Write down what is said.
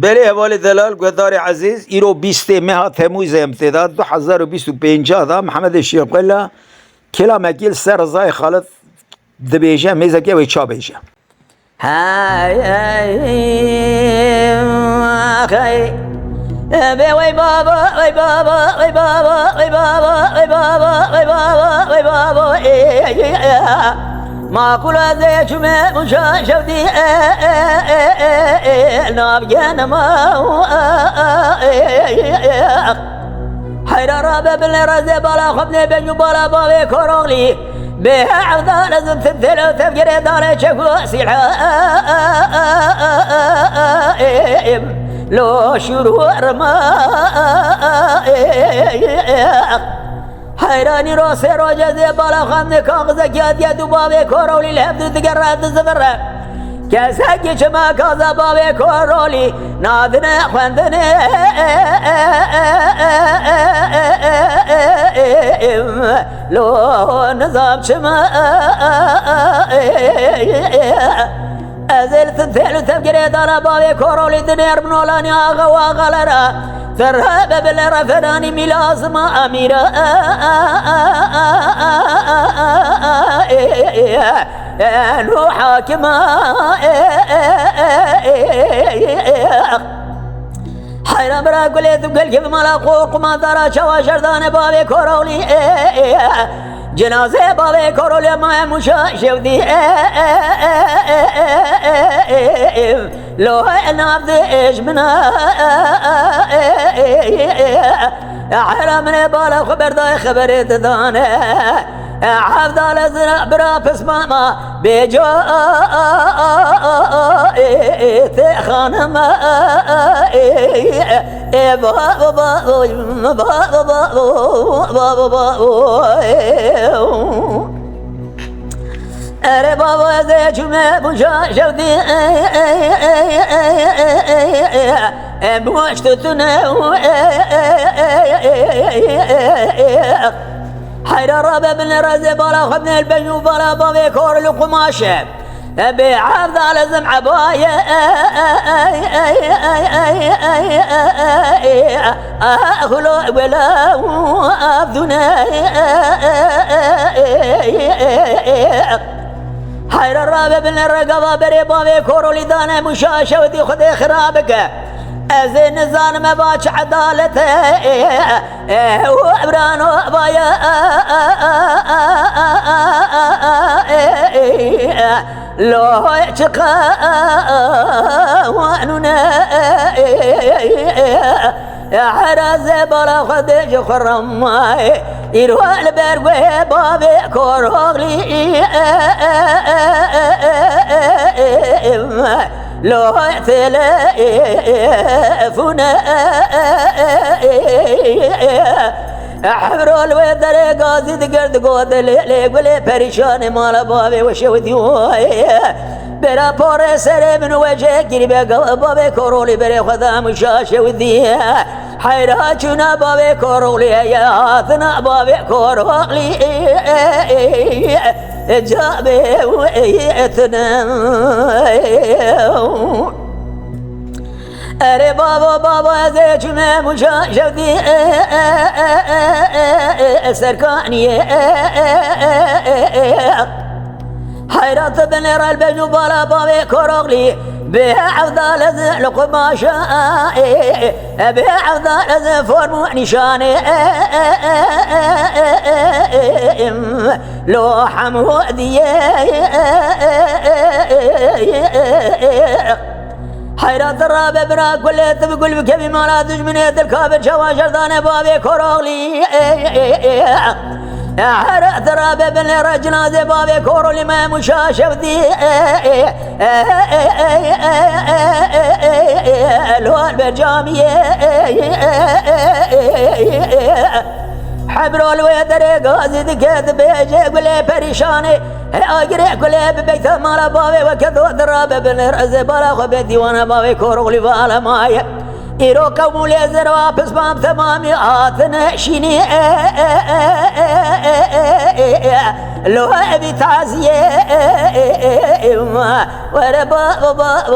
بله والد دلال گدار عزیز ایرو 20 ماه تموز امتداد 2025 دا محمد شیخ قلا کلا مگیل سر رضای خالد دبیجه میزگی و چا بیجه های خی وی بابا وی بابا وی بابا وی بابا وی بابا وی بابا وی بابا ما كل ذي جمع مشاشودي نابجان ما حير راب بالرزق بلا خبني بنو بلا بابي كورولي بها عذا لازم تنثل وتفجر دار شكو سلحة لو شرور ما حيراني روسي روجزي بالا خامني كاغزة كياد يدو بابي كورولي الهبدو تقرات الزفرة كاساكي شما كازا بابي كورولي نادنا خواندنا لو نظام شما أزل تنثل وتفقري دارا بابي كورولي دنير بنولاني آغا واغا ترهب بالرفراني ملازم أميرا نو حاكما حيران برا قلت بقل كيف مالا قوق ما دارا شوا شردان بابي كورولي جنازه بابي كورولي ما مشاشودي لو نابد ايش منا حرام بالا خبر داي خبر دانه عبد الله برا بس ماما بيجو خانم أري بابا زي جمع مشاشودي بوشتتنا حير الربا من رزي بالا خبني البنو بالا بابي كور القماشة بعرض على زمع بايا أخلو ولا أبدنا حير الربا من الرقبة بري بابي كور لدانا مشاشة ودي خذي خرابك أزين نزان ما باش عدالته وعبرانو بايا لو يعتقى وعنونا حراز بلا خدج خرم ماي يروح البرقوي بابي كورغلي لو يعتلفونا حبرو الودر قاضي تقرد قود اللي قولي بريشان مال بابي وشوديوي برا بوري سري من وجه قريبا بابي كورولي بري خدا مشاشة وذي حيراتنا بابي كورولي ياتنا بابي كورولي جابي ويتنا أري بابا زي جمع مشاشودي سركاني حيرات بنير البنو بالا بابي كورغلي بعفضال القماشة بعفضال فورمو نشاني لو حمودي حيرات الرابع برا كليت بقول بكبي ما لا من يد الكابر شواشر داني بابي كورغلي حرات الرابع بن رجنازي بابي كورولي ما مشاشة ودي الوان برجامية حبرو الويدر قازي دكات بيجي قولي بريشاني اقري قولي ببيت مالا بابي وكذو الرابع بن رزي بالا خبيتي وانا بابي كورولي بالا ماي إيرو قوم ليزر وابس بام تمامي آتنا شيني لو أبي تعزيه وربا بابا